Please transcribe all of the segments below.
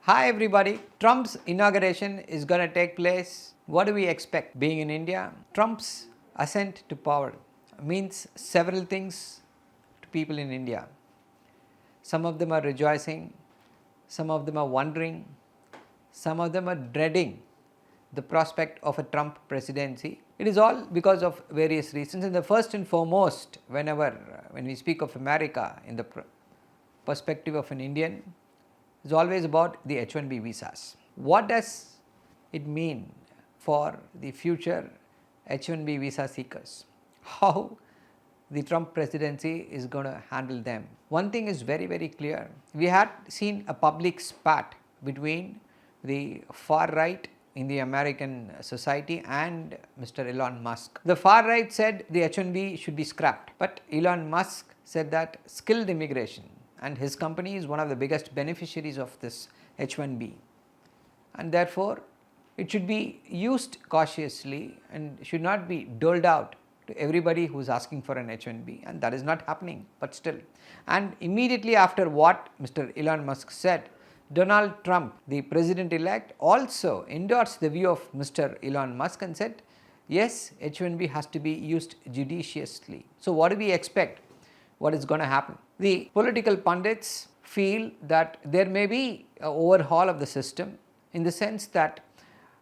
Hi everybody, Trump's inauguration is going to take place. What do we expect? Being in India, Trump's ascent to power means several things to people in India. Some of them are rejoicing, some of them are wondering, some of them are dreading the prospect of a Trump presidency. It is all because of various reasons, and the first and foremost, when we speak of America in the perspective of an Indian, is always about the H1B visas. What does it mean for the future H1B visa seekers? How the Trump presidency is going to handle them? One thing is very, very clear. We had seen a public spat between the far right in the American society and Mr. Elon Musk. The far right said the H1B should be scrapped, but Elon Musk said that skilled immigration, and his company is one of the biggest beneficiaries of this H1B, and therefore it should be used cautiously and should not be doled out to everybody who is asking for an H1B, and that is not happening, but still. And immediately after what Mr. Elon Musk said, Donald Trump, the president-elect, also endorsed the view of Mr. Elon Musk and said, yes, H1B has to be used judiciously. So what do we expect? What is going to happen? The political pundits feel that there may be an overhaul of the system in the sense that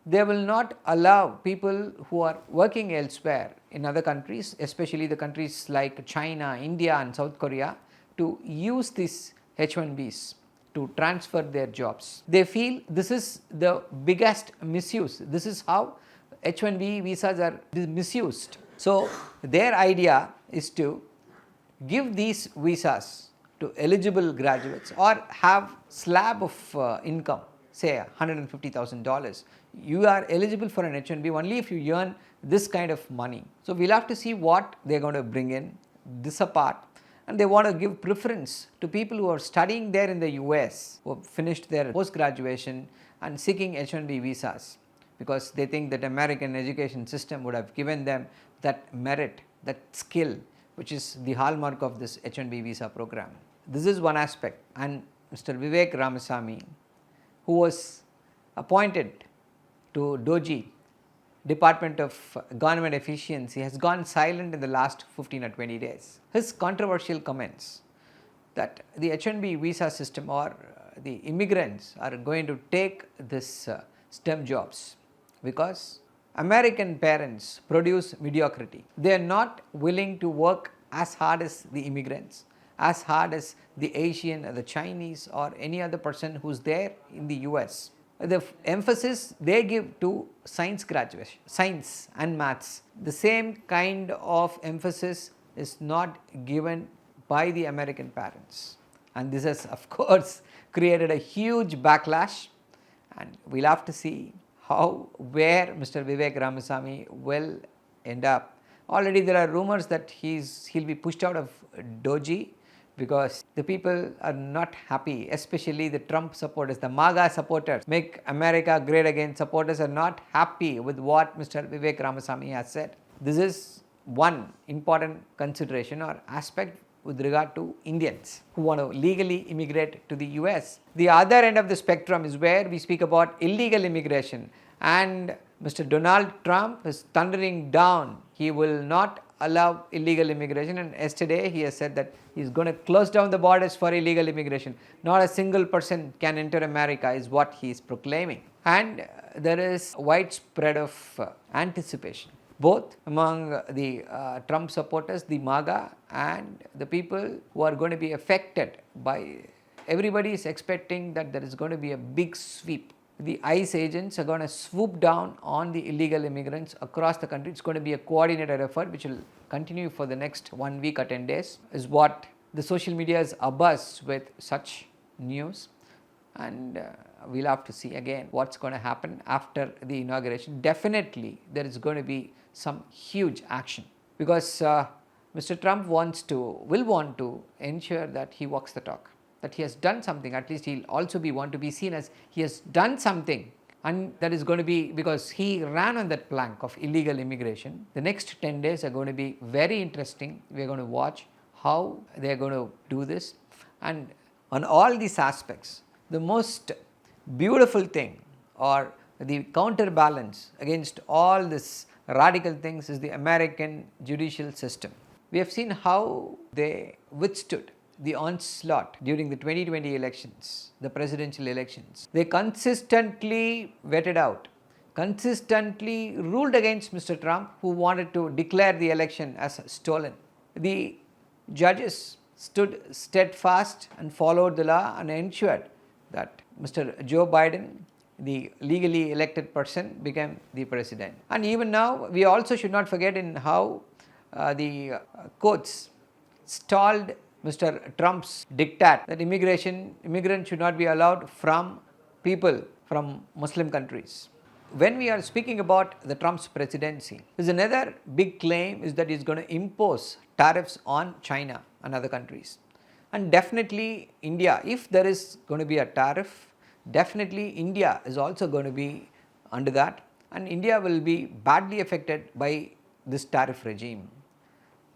they will not allow people who are working elsewhere in other countries, especially the countries like China, India and South Korea, to use these H1Bs to transfer their jobs. They feel this is the biggest misuse. This is how H1B visas are misused. So their idea is to give these visas to eligible graduates or have slab of income, say $150,000. You are eligible for an H1B only if you earn this kind of money. So we'll have to see what they're going to bring in, this apart, and they want to give preference to people who are studying there in the US, who have finished their post-graduation and seeking H1B visas, because they think that American education system would have given them that merit, that skill, which is the hallmark of this H1B visa program. This is one aspect, and Mr. Vivek Ramasamy, who was appointed to DOGE, Department of Government Efficiency, has gone silent in the last 15 or 20 days. His controversial comments that the H1B visa system or the immigrants are going to take this STEM jobs because American parents produce mediocrity. They are not willing to work as hard as the immigrants, as hard as the Asian or the Chinese or any other person who is there in the US. The emphasis they give to science graduation, science and maths, the same kind of emphasis is not given by the American parents. And this has of course created a huge backlash, and we'll have to see where Mr. Vivek Ramasamy will end up. Already there are rumors that he'll be pushed out of DOGE because the people are not happy, especially the Trump supporters, the MAGA supporters, Make America Great Again supporters are not happy with what Mr. Vivek Ramasamy has said. This is one important consideration or aspect with regard to Indians who want to legally immigrate to the US. The other end of the spectrum is where we speak about illegal immigration, and Mr. Donald Trump is thundering down. He will not allow illegal immigration, and yesterday he has said that he is going to close down the borders for illegal immigration. Not a single person can enter America is what he is proclaiming, and there is widespread of anticipation both among the Trump supporters, the MAGA, and the people who are going to be affected by. Everybody is expecting that there is going to be a big sweep. The ICE agents are going to swoop down on the illegal immigrants across the country. It's going to be a coordinated effort which will continue for the next 1 week or 10 days, is what the social media is abuzz with such news. And we'll have to see again what's going to happen after the inauguration. Definitely there is going to be some huge action because Mr. Trump will want to ensure that he walks the talk, that he has done something. At least he'll also want to be seen as he has done something, and that is going to be because he ran on that plank of illegal immigration. The next 10 days are going to be very interesting. We're going to watch how they're going to do this, and on all these aspects, the most beautiful thing or the counterbalance against all this radical things is the American judicial system. We have seen how they withstood the onslaught during the 2020 elections, the presidential elections. They consistently vetted out, consistently ruled against Mr. Trump, who wanted to declare the election as stolen. The judges stood steadfast and followed the law and ensured that Mr. Joe Biden, the legally elected person, became the president. And even now, we also should not forget in how the courts stalled Mr. Trump's diktat that immigrants should not be allowed from people from Muslim countries. When we are speaking about the Trump's presidency, there's another big claim is that he's going to impose tariffs on China and other countries. And definitely India, if there is going to be a tariff, definitely India is also going to be under that, and India will be badly affected by this tariff regime.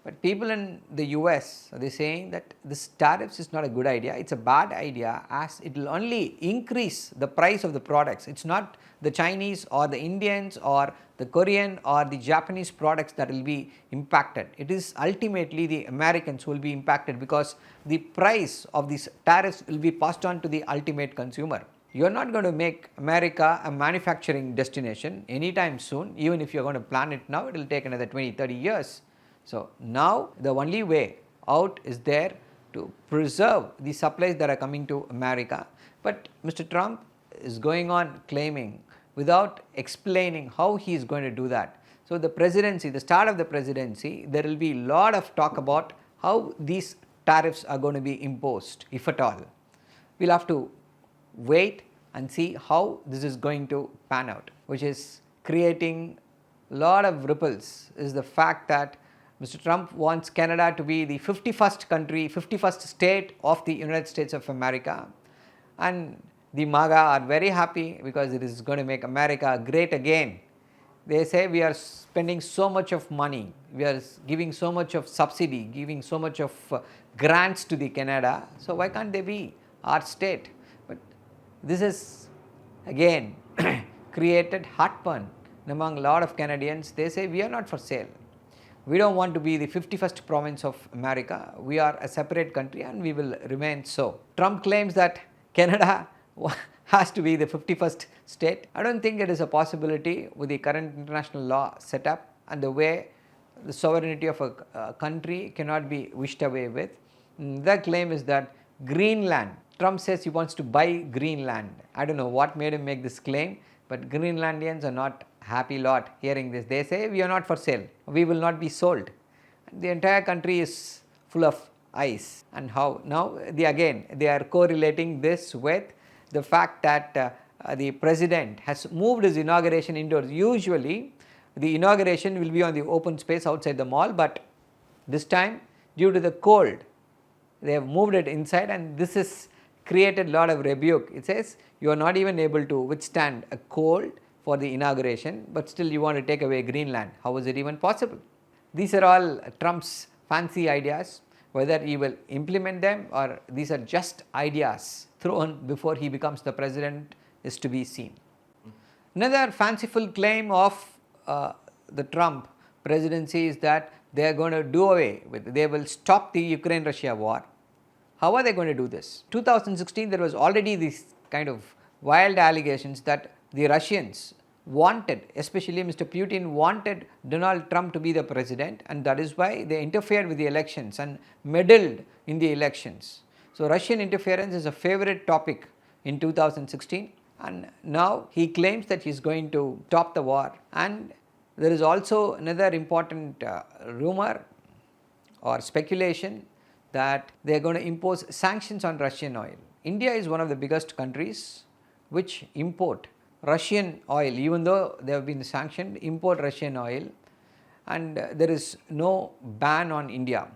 But people in the US are saying that this tariffs is not a good idea, it's a bad idea as it will only increase the price of the products. It's not the Chinese or the Indians or the Korean or the Japanese products that will be impacted. It is ultimately the Americans who will be impacted because the price of these tariffs will be passed on to the ultimate consumer. You are not going to make America a manufacturing destination anytime soon. Even if you are going to plan it now, it will take another 20-30 years. So now the only way out is there to preserve the supplies that are coming to America. But Mr. Trump is going on claiming without explaining how he is going to do that. So the presidency, the start of the presidency, there will be a lot of talk about how these tariffs are going to be imposed, if at all. We'll have to wait and see how this is going to pan out. Which is creating a lot of ripples is the fact that Mr. Trump wants Canada to be the 51st country, 51st state of the United States of America, and the MAGA are very happy because it is going to make America great again. They say we are spending so much of money, we are giving so much of subsidy, giving so much of grants to the Canada, so why can't they be our state? But this is again created heartburn among a lot of Canadians. They say we are not for sale. We don't want to be the 51st province of America. We are a separate country and we will remain so. Trump claims that Canada has to be the 51st state. I don't think it is a possibility with the current international law setup and the way the sovereignty of a country cannot be wished away with. The claim is that Greenland, Trump says he wants to buy Greenland. I don't know what made him make this claim, but Greenlandians are not happy lot hearing this. They say we are not for sale, we will not be sold. The entire country is full of ice. And how now they are correlating this with the fact that the president has moved his inauguration indoors. Usually the inauguration will be on the open space outside the mall, but this time due to the cold they have moved it inside, and this has created a lot of rebuke. It says you are not even able to withstand a cold for the inauguration, but still you want to take away Greenland. How is it even possible? These are all Trump's fancy ideas. Whether he will implement them or these are just ideas thrown before he becomes the president is to be seen. Another fanciful claim of the Trump presidency is that they are going to do away with, they will stop the Ukraine-Russia war. How are they going to do this? 2016 there was already this kind of wild allegations that the Russians wanted, especially Mr. Putin wanted Donald Trump to be the president, and that is why they interfered with the elections and meddled in the elections. So Russian interference is a favorite topic in 2016, and now he claims that he is going to stop the war. And there is also another important rumor or speculation that they are going to impose sanctions on Russian oil. India is one of the biggest countries which import Russian oil, even though they have been sanctioned, import Russian oil, and there is no ban on India.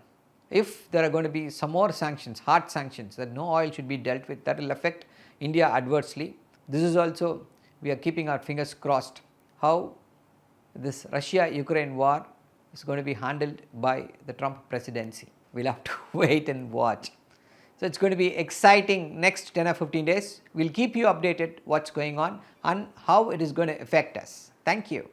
If there are going to be some more sanctions, hard sanctions, that no oil should be dealt with, that will affect India adversely. This is also, we are keeping our fingers crossed how this Russia-Ukraine war is going to be handled by the Trump presidency. We'll have to wait and watch. So it's going to be exciting next 10 or 15 days. We'll keep you updated what's going on and how it is going to affect us. Thank you.